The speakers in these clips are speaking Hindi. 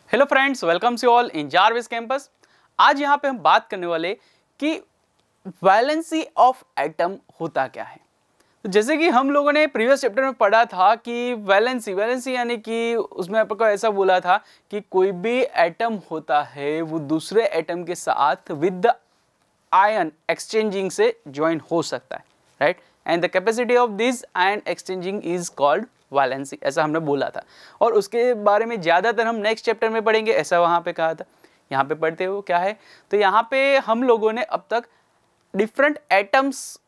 Hello friends, welcome you all in Jarvis campus. आज यहाँ पे हम बात करने वाले कि वैलेंसी ऑफ एटम होता क्या है। तो जैसे कि हम लोगों ने प्रीवियस चैप्टर में पढ़ा था कि वैलेंसी यानी कि उसमें आपको ऐसा बोला था कि कोई भी एटम होता है वो दूसरे एटम के साथ विद द आयन एक्सचेंजिंग से ज्वाइन हो सकता है, right. And the capacity of this ion exchanging is called valency, ऐसा हमने बोला था। और उसके बारे में ज़्यादातर हम नेक्स्ट चैप्टर में पढ़ेंगे, ऐसा वहाँ पे कहा था। यहाँ पे पढ़ते हो क्या है, तो यहाँ पे हम लोगों ने अब तक डिफरेंट एटम्स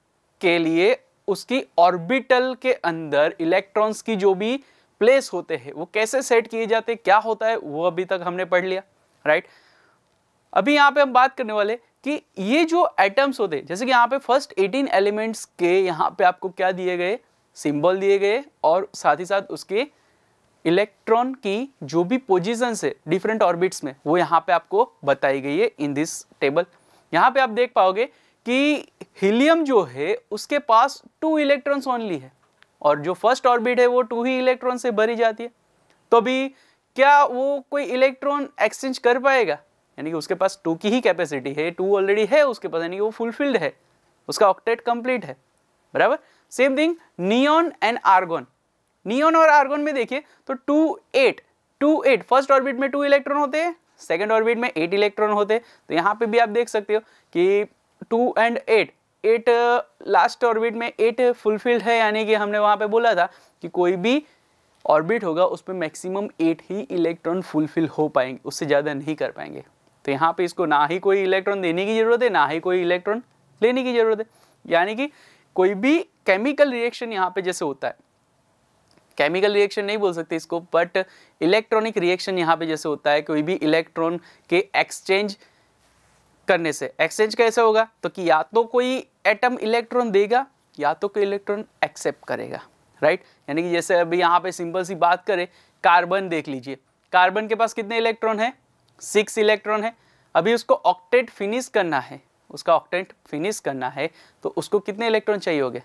के लिए उसकी ऑर्बिटल के अंदर इलेक्ट्रॉन्स की जो भी प्लेस होते हैं वो कैसे सेट किए जाते हैं, क्या होता है, वो अभी तक हमने पढ़ लिया, राइट। अभी यहाँ पे हम बात करने वाले कि ये जो एटम्स होते हैं, जैसे कि यहाँ पे फर्स्ट 18 एलिमेंट्स के यहाँ पे आपको क्या दिए गए, सिंबल दिए गए, और साथ ही साथ उसके इलेक्ट्रॉन की जो भी पोजीशन है डिफरेंट ऑर्बिट्स में वो यहाँ पे आपको बताई गई है इन दिस टेबल। यहाँ पे आप देख पाओगे कि हीलियम जो है उसके पास 2 इलेक्ट्रॉन्स ओनली है, और जो फर्स्ट ऑर्बिट है वो 2 ही इलेक्ट्रॉन से भरी जाती है। तो अभी क्या वो कोई इलेक्ट्रॉन एक्सचेंज कर पाएगा, यानी कि उसके पास 2 की ही कैपेसिटी है, 2 ऑलरेडी है उसके पास, यानी कि वो फुलफिल्ड है, उसका ऑक्टेट कंप्लीट है, बराबर। Same thing neon and argon, neon और आर्गन में देखिए तो 2 8 फर्स्ट ऑर्बिट में 2 इलेक्ट्रॉन होते हैं, सेकंड ऑर्बिट में 8 इलेक्ट्रॉन होते हैं। तो यहाँ पे भी आप देख सकते हो कि 2 and 8 लास्ट ऑर्बिट में 8 फुलफिल्ड है, यानी कि हमने वहाँ पे बोला था कि कोई भी ऑर्बिट होगा उसमें मैक्सिमम 8 ही इलेक्ट्रॉन फुलफिल हो पाएंगे, उससे ज़्यादा नहीं कर पाएंगे। तो यहाँ पे इसको ना ही कोई इलेक्ट्रॉन देने की ज़रूरत है, ना ही कोई इलेक्ट्रॉन लेने की ज़रूरत है। यानी कि कोई भी केमिकल रिएक्शन यहाँ पे जैसे होता है, केमिकल रिएक्शन नहीं बोल सकते इसको, बट इलेक्ट्रॉनिक रिएक्शन यहाँ पे जैसे होता है, कोई भी इलेक्ट्रॉन के एक्सचेंज करने से, एक्सचेंज कैसे होगा, तो कि या तो कोई एटम इलेक्ट्रॉन देगा या तो कोई इलेक्ट्रॉन एक्सेप्ट करेगा, राइट। यानी कि जैसे अभी यहाँ पे सिंपल सी बात करें, कार्बन देख लीजिए, कार्बन के पास कितने इलेक्ट्रॉन है, 6 इलेक्ट्रॉन है। अभी उसको ऑक्टेट फिनिश करना है, उसका ऑक्टेट फिनिश करना है तो उसको कितने इलेक्ट्रॉन चाहिए होंगे।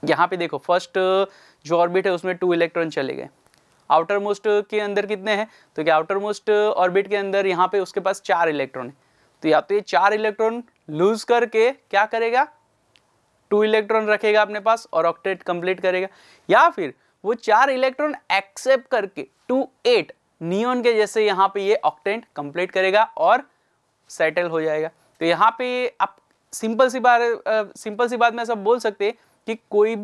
यहाँ पे देखो फर्स्ट जो ऑर्बिट है उसमें 2 इलेक्ट्रॉन चले गए, आउटर मोस्ट के अंदर कितने हैं, तो क्या आउटर मोस्ट ऑर्बिट के अंदर यहाँ पे उसके पास 4 इलेक्ट्रॉन है। तो या तो ये 4 इलेक्ट्रॉन लूज करके क्या करेगा, 2 इलेक्ट्रॉन रखेगा अपने पास और ऑक्टेट कंप्लीट करेगा, या फिर वो 4 इलेक्ट्रॉन एक्सेप्ट करके 2 8 नियॉन के जैसे यहाँ पे ये ऑक्टेट कंप्लीट करेगा और सेटल हो जाएगा। तो यहाँ पे आप सिंपल सी बात में ऐसा बोल सकते हैं कि कोई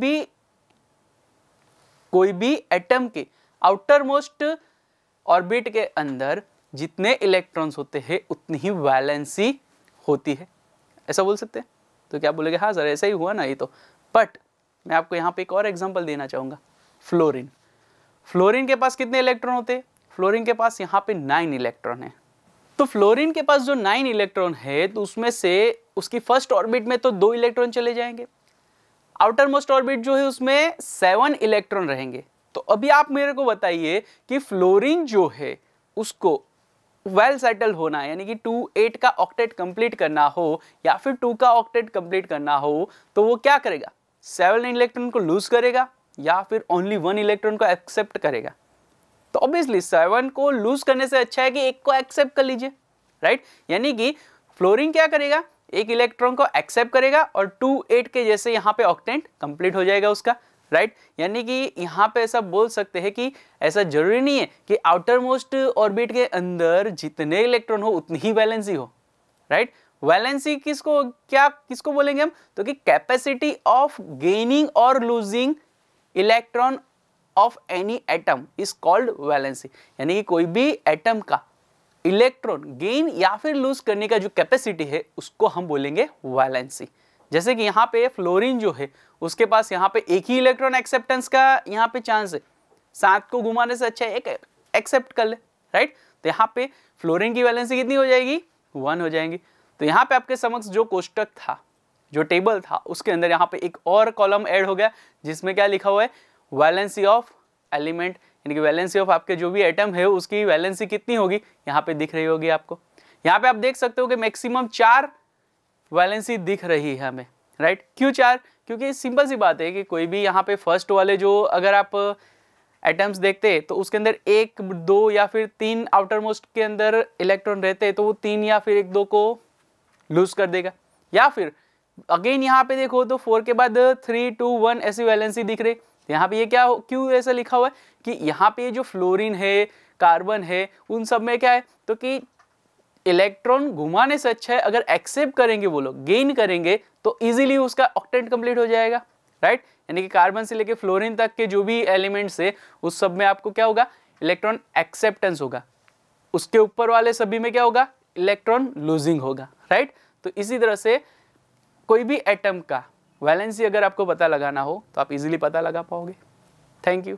भी एटम के आउटर मोस्ट ऑर्बिट के अंदर जितने इलेक्ट्रॉन्स होते हैं उतनी ही वैलेंसी होती है, ऐसा बोल सकते हैं। तो क्या बोलेंगे, हाँ सर ऐसा ही हुआ ना ये तो। बट मैं आपको यहाँ पे एक और एग्जांपल देना चाहूँगा, फ्लोरीन के पास कितने इलेक्ट्रॉन होते हैं, फ्लोरीन के पास यहाँ पे 9 इलेक्ट्रॉन है। तो फ्लोरीन के पास जो 9 इलेक्ट्रॉन है तो उसमें से उसकी फर्स्ट ऑर्बिट में तो 2 इलेक्ट्रॉन चले जाएंगे, आउटर मोस्ट ऑर्बिट जो है उसमें 7 इलेक्ट्रॉन रहेंगे। तो अभी आप मेरे को बताइए कि फ्लोरीन जो है उसको वेल सेटल होना, यानी कि 2 8 का ऑक्टेट कंप्लीट करना हो या फिर 2 का ऑक्टेट कंप्लीट करना हो, तो वो क्या करेगा, 7 इलेक्ट्रॉन को लूज करेगा या फिर ओनली 1 इलेक्ट्रॉन को एक्सेप्ट करेगा। तो ऑब्वियसली 7 को लूज करने से अच्छा है कि एक को एक्सेप्ट कर लीजिए, राइट। यानी कि फ्लोरीन क्या करेगा, एक इलेक्ट्रॉन को एक्सेप्ट करेगा और 2 8 के जैसे यहाँ पे ऑक्टेट कंप्लीट हो जाएगा उसका, राइट। यानी कि यहाँ पे ऐसा बोल सकते हैं कि ऐसा जरूरी नहीं है कि आउटर मोस्ट ऑर्बिट के अंदर जितने इलेक्ट्रॉन हो उतनी ही वैलेंसी हो, राइट। वैलेंसी किसको बोलेंगे हम, तो कि कैपेसिटी ऑफ गेनिंग और losing electron of any atom is called valency. यानी कि कोई भी एटम का इलेक्ट्रॉन गेन या फिर लूज करने का जो कैपेसिटी है उसको हम बोलेंगे वैलेंसी। जैसे कि यहाँ पे फ्लोरीन जो है उसके पास यहाँ पे एक ही इलेक्ट्रॉन एक्सेप्टेंस का यहाँ पे चांस है, 7 को घुमाने से अच्छा है एक एक्सेप्ट कर ले, राइट। तो यहाँ पे फ्लोरीन की वैलेंसी कितनी हो जाएगी, 1 हो जाएंगी। तो यहाँ पे आपके समक्ष जो कोष्टक था, जो टेबल था, उसके अंदर यहाँ पे एक और कॉलम ऐड हो गया जिसमें क्या लिखा हुआ है, वैलेंसी ऑफ एलिमेंट, यानी कि वैलेंसी ऑफ आपके जो भी एटम है उसकी वैलेंसी कितनी होगी यहाँ पे दिख रही होगी आपको। यहाँ पे आप देख सकते हो कि मैक्सिमम 4 वैलेंसी दिख रही है हमें, राइट। क्यों 4, क्योंकि सिंपल सी बात है कि कोई भी यहाँ पे फर्स्ट वाले जो अगर आप एटम्स देखते तो उसके अंदर 1, 2 या फिर 3 आउटर मोस्ट के अंदर इलेक्ट्रॉन रहते तो वो 3 या फिर 1, 2 को लूज कर देगा। या फिर अगेन यहाँ पे देखो तो 4 के बाद 3, 2, 1 ऐसी वैलेंसी दिख रही। यहाँ पे ये क्या क्यों ऐसा लिखा हुआ है कि यहाँ पे जो फ्लोरीन है, कार्बन है, उन सब में क्या है तो कि इलेक्ट्रॉन घुमाने से अच्छा है अगर एक्सेप्ट करेंगे वो लोग, गेन करेंगे तो इजीली उसका ऑक्टेट कंप्लीट हो जाएगा, राइट। यानी कि कार्बन से लेके फ्लोरीन तक के जो भी एलिमेंट्स है उस सब में आपको क्या होगा, इलेक्ट्रॉन एक्सेप्टेंस होगा। उसके ऊपर वाले सभी में क्या होगा, इलेक्ट्रॉन लूजिंग होगा, राइट। तो इसी तरह से कोई भी एटम का वैलेंसी अगर आपको पता लगाना हो तो आप इजीली पता लगा पाओगे। Thank you.